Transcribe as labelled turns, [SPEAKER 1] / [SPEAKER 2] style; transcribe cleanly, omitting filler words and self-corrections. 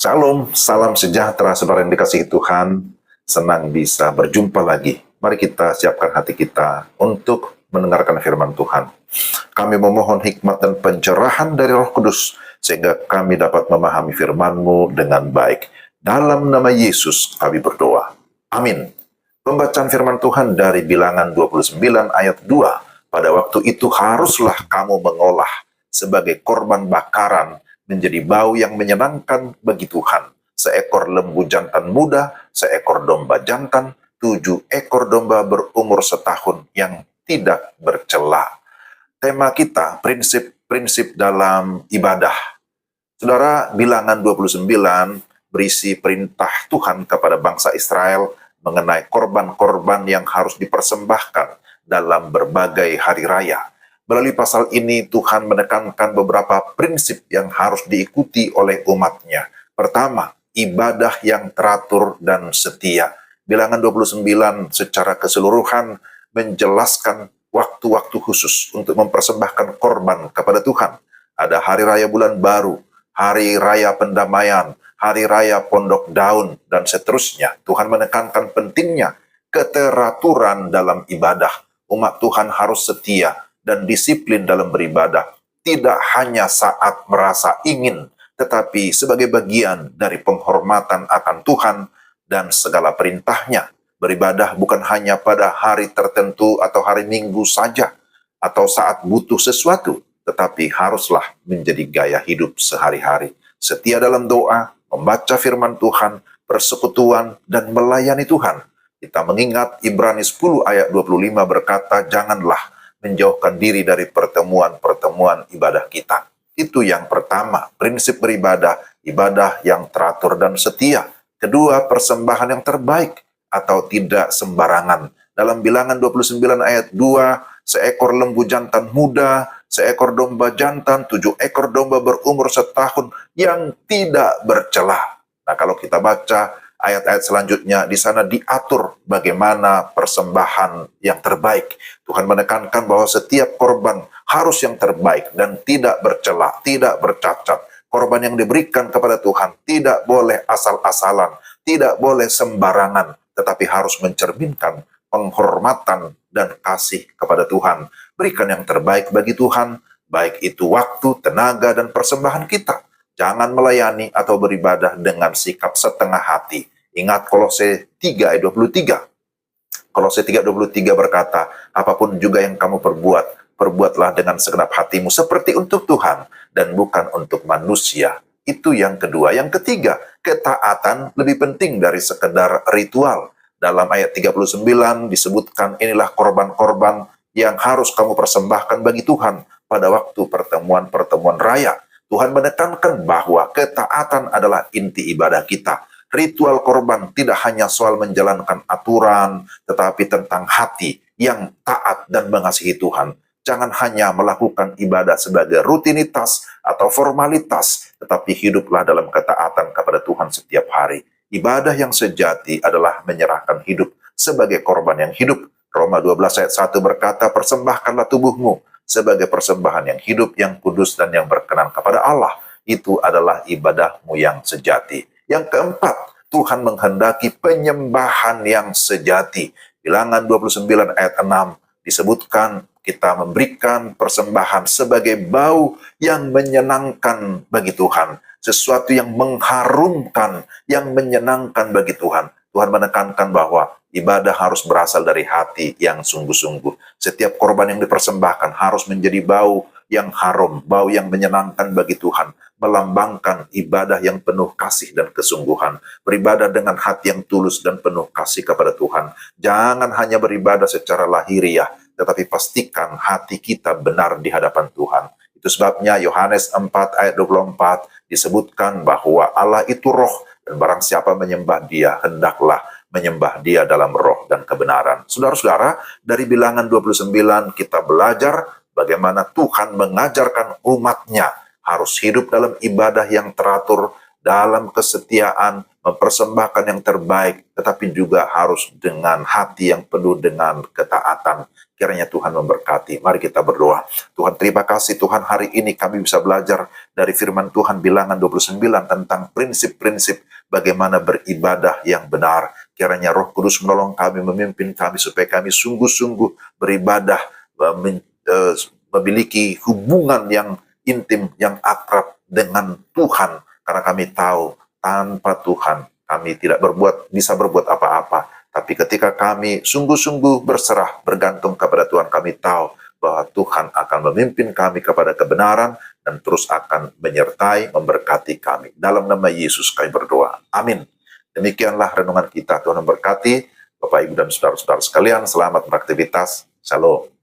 [SPEAKER 1] Salam, salam sejahtera saudara yang dikasihi Tuhan. Senang bisa berjumpa lagi. Mari kita siapkan hati kita untuk mendengarkan firman Tuhan. Kami memohon hikmat dan pencerahan dari Roh Kudus, sehingga kami dapat memahami firman-Mu dengan baik. Dalam nama Yesus kami berdoa. Amin. Pembacaan firman Tuhan dari Bilangan 29 ayat 2. Pada waktu itu haruslah kamu mengolah sebagai korban bakaran menjadi bau yang menyenangkan bagi Tuhan. Seekor lembu jantan muda, seekor domba jantan, 7 ekor domba berumur setahun yang tidak bercela. Tema kita, prinsip-prinsip dalam ibadah. Saudara, Bilangan 29 berisi perintah Tuhan kepada bangsa Israel mengenai korban-korban yang harus dipersembahkan dalam berbagai hari raya. Melalui pasal ini, Tuhan menekankan beberapa prinsip yang harus diikuti oleh umatnya. Pertama, ibadah yang teratur dan setia. Bilangan 29 secara keseluruhan menjelaskan waktu-waktu khusus untuk mempersembahkan korban kepada Tuhan. Ada hari raya bulan baru, hari raya pendamaian, hari raya pondok daun, dan seterusnya. Tuhan menekankan pentingnya keteraturan dalam ibadah. Umat Tuhan harus setia dan disiplin dalam beribadah, tidak hanya saat merasa ingin, tetapi sebagai bagian dari penghormatan akan Tuhan dan segala perintahnya. Beribadah bukan hanya pada hari tertentu atau hari Minggu saja, atau saat butuh sesuatu, tetapi haruslah menjadi gaya hidup sehari-hari. Setia dalam doa, membaca firman Tuhan, persekutuan, dan melayani Tuhan. Kita mengingat Ibrani 10 ayat 25 berkata, janganlah menjauhkan diri dari pertemuan-pertemuan ibadah kita. Itu yang pertama, prinsip beribadah, ibadah yang teratur dan setia. Kedua, persembahan yang terbaik atau tidak sembarangan. Dalam Bilangan 29 ayat 2, seekor lembu jantan muda, seekor domba jantan, 7 ekor domba berumur setahun yang tidak bercela. Nah, kalau kita baca ayat-ayat selanjutnya, di sana diatur bagaimana persembahan yang terbaik. Tuhan menekankan bahwa setiap korban harus yang terbaik dan tidak bercela, tidak bercacat. Korban yang diberikan kepada Tuhan tidak boleh asal-asalan, tidak boleh sembarangan, tetapi harus mencerminkan penghormatan dan kasih kepada Tuhan. Berikan yang terbaik bagi Tuhan, baik itu waktu, tenaga, dan persembahan kita. Jangan melayani atau beribadah dengan sikap setengah hati. Ingat Kolose 3 ayat 23. Kolose 3:23 berkata, apapun juga yang kamu perbuat, perbuatlah dengan segenap hatimu seperti untuk Tuhan dan bukan untuk manusia. Itu yang kedua. Yang ketiga, ketaatan lebih penting dari sekedar ritual. Dalam ayat 39 disebutkan, inilah korban-korban yang harus kamu persembahkan bagi Tuhan pada waktu pertemuan-pertemuan raya. Tuhan menekankan bahwa ketaatan adalah inti ibadah kita. Ritual korban tidak hanya soal menjalankan aturan, tetapi tentang hati yang taat dan mengasihi Tuhan. Jangan hanya melakukan ibadah sebagai rutinitas atau formalitas, tetapi hiduplah dalam ketaatan kepada Tuhan setiap hari. Ibadah yang sejati adalah menyerahkan hidup sebagai korban yang hidup. Roma 12 ayat 1 berkata, persembahkanlah tubuhmu sebagai persembahan yang hidup, yang kudus, dan yang berkenan kepada Allah. Itu adalah ibadahmu yang sejati. Yang keempat, Tuhan menghendaki penyembahan yang sejati. Bilangan 29 ayat 6 disebutkan kita memberikan persembahan sebagai bau yang menyenangkan bagi Tuhan. Sesuatu yang mengharumkan, yang menyenangkan bagi Tuhan. Tuhan menekankan bahwa ibadah harus berasal dari hati yang sungguh-sungguh. Setiap korban yang dipersembahkan harus menjadi bau yang harum, bau yang menyenangkan bagi Tuhan, melambangkan ibadah yang penuh kasih dan kesungguhan. Beribadah dengan hati yang tulus dan penuh kasih kepada Tuhan. Jangan hanya beribadah secara lahiriah, tetapi pastikan hati kita benar di hadapan Tuhan. Itu sebabnya Yohanes 4 ayat 24 disebutkan bahwa Allah itu roh, dan barang siapa menyembah dia, hendaklah menyembah dia dalam roh dan kebenaran. Saudara-saudara, dari Bilangan 29 kita belajar bagaimana Tuhan mengajarkan umatnya harus hidup dalam ibadah yang teratur, dalam kesetiaan, mempersembahkan yang terbaik, tetapi juga harus dengan hati yang penuh dengan ketaatan. Kiranya Tuhan memberkati. Mari kita berdoa. Tuhan, terima kasih Tuhan, hari ini kami bisa belajar dari firman Tuhan Bilangan 29 tentang prinsip-prinsip bagaimana beribadah yang benar. Kiranya Roh Kudus menolong kami, memimpin kami supaya kami sungguh-sungguh beribadah, memiliki hubungan yang intim, yang akrab dengan Tuhan. Karena kami tahu tanpa Tuhan kami tidak bisa berbuat apa-apa. Tapi ketika kami sungguh-sungguh berserah, bergantung kepada Tuhan, kami tahu bahwa Tuhan akan memimpin kami kepada kebenaran dan terus akan menyertai, memberkati kami. Dalam nama Yesus kami berdoa. Amin. Demikianlah renungan kita. Tuhan memberkati. Bapak, Ibu, dan saudara-saudara sekalian, selamat beraktivitas. Shalom.